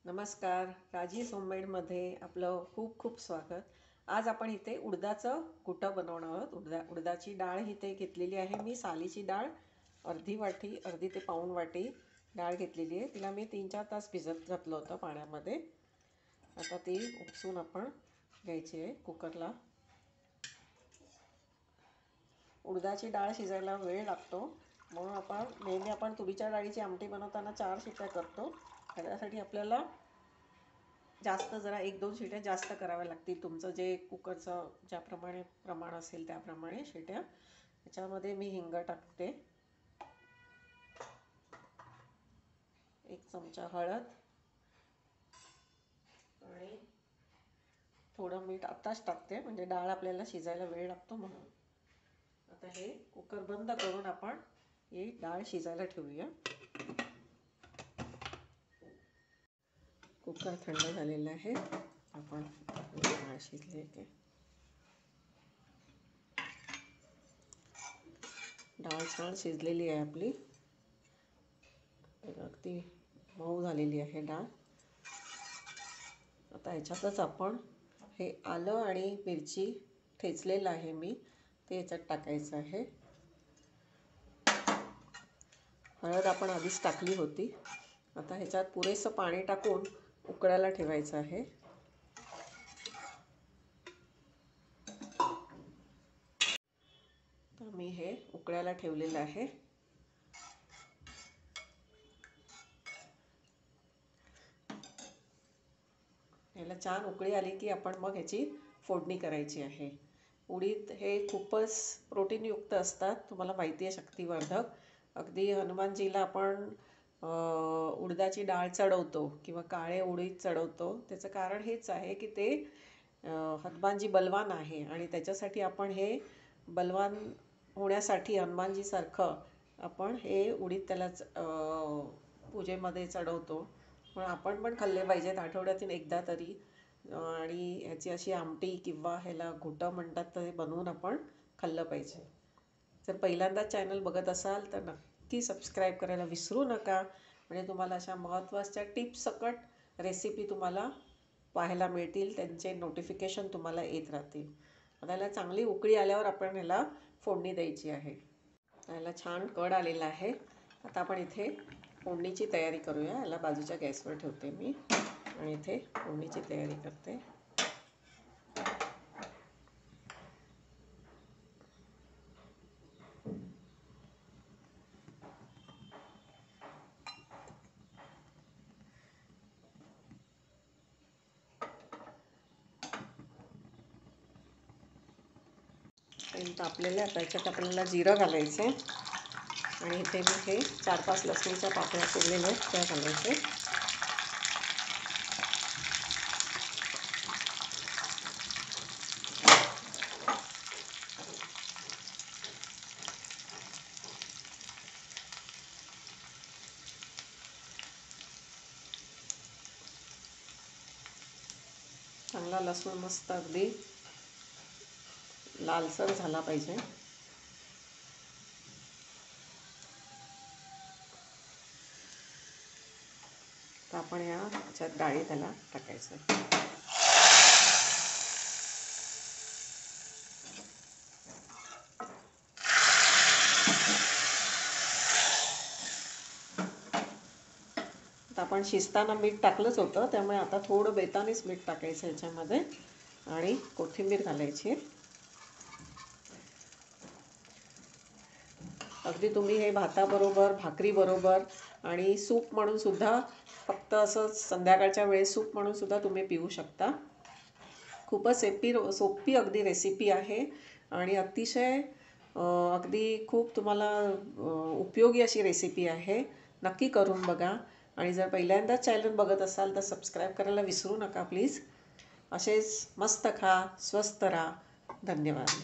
नमस्कार, राजीस होममेडमध्ये आपलं खूप खूप स्वागत. आज आपण इथे उडदाचं घुटं बनवणार आहोत. उडदाची डाळ इथे घेतलेली आहे मी. सालीची डाळ अर्धी वाटी, अर्धी ते पाऊण वाटी डाळ घेतलेली आहे. तिला मी 3-4 तास भिजत घातलं होतं पाण्यामध्ये. आता ती उपसून आपण घ्यायची आहे कुकरला. उडदाची डाळ शिजायला वेळ लागतो, म्हणून नेहमी आपण तुरीच्या डाळीची आमटी बनवताना 4 शिट्ट्या करतो. त्यासाठी आपल्याला जास्त जरा 1-2 शिट्ट्या जास्त कराव्या लागतील. तुमचं जे कुकरचं ज्याप्रमाणे प्रमाण असेल त्याप्रमाणे शिट्ट्या. त्याच्यामध्ये मी हिंग टाकते, 1 चमचा हळद आणि थोडं मीठ आत्ताच टाकते, म्हणजे डाळ आपल्याला शिजायला वेळ लागतो म्हणून. आता हे कुकर बंद करून आपण ही डाळ शिजायला ठेवूया. कुकर थंड झालेला आहे. आपण डाळ शिजली की डाळ छान शिजलेली आहे आपली. अगदी मऊ झालेली आहे डाळ. आता ह्याच्यातच आपण हे आलं आणि मिरची ठेचलेलं आहे मी, ते ह्याच्यात टाकायचं आहे. हळद आपण आधीच टाकली होती. आता ह्याच्यात पुरेसं पाणी टाकून उकळायला ठेवायचं आहे. तर मी हे उकळायला ठेवलेलं आहे. याला छान उकळी आली की आपण मग ह्याची फोडणी करायची आहे. उडीद हे खूपच प्रोटीनयुक्त असतात, तुम्हाला माहिती आहे, शक्तिवर्धक. अगदी हनुमानजीला आपण उडदाची डाळ चढवतो किंवा काळे उडीद चढवतो. त्याचं कारण हेच आहे की ते हनुमानजी बलवान आहे आणि त्याच्यासाठी आपण हे बलवान होण्यासाठी हनुमानजीसारखं आपण हे उडीद त्याला पूजेमध्ये चढवतो. पण आपण पण खाल्ले पाहिजेत आठवड्यातून एकदा तरी. आणि ह्याची अशी आमटी किंवा ह्याला घुटं म्हणतात, तर बनवून आपण खाल्लं पाहिजे. जर पहिल्यांदाच चॅनल बघत असाल तर नक्की सबस्क्राईब करायला विसरू नका, म्हणजे तुम्हाला अशा महत्त्वाच्या टिप्स सकट रेसिपी तुम्हाला पाहायला मिळतील, त्यांचे नोटिफिकेशन तुम्हाला येत राहतील. आता ह्याला चांगली उकळी आल्यावर आपण ह्याला फोडणी द्यायची आहे. ह्याला छान कड आलेला आहे. आता आपण इथे फोडणीची तयारी करूया. ह्याला बाजूच्या गॅसवर ठेवते मी आणि इथे फोडणीची तयारी करते. तापलेलं आता याच्यात आपल्याला जिरं घालायचं आणि इथे मी हे 4-5 लसूणच्या पाकळ्या सोडलेल्या आहेत त्या घालायचे. चांगला लसूण मस्त अगदी लालसर झाला पाहिजे. तर आपण ह्याच्यात डाळी त्याला टाकायचं. आता आपण शिजताना मीठ टाकलंच होतं, त्यामुळे आता थोडं बेतानेच मीठ टाकायचं ह्याच्यामध्ये आणि कोथिंबीर घालायची. अगदी तुम्ही हे भाताबरोबर, भाकरीबरोबर आणि सूप म्हणून सुद्धा, फक्त असं संध्याकाळच्या वेळेस सूप म्हणून सुद्धा तुम्ही पिऊ शकता. खूपच सोपी अगदी रेसिपी आहे आणि अतिशय अगदी खूप तुम्हाला उपयोगी अशी रेसिपी आहे. नक्की करून बघा. आणि जर पहिल्यांदाच चॅनल बघत असाल तर सबस्क्राईब करायला विसरू नका प्लीज. असेच मस्त खा, स्वस्त राहा. धन्यवाद.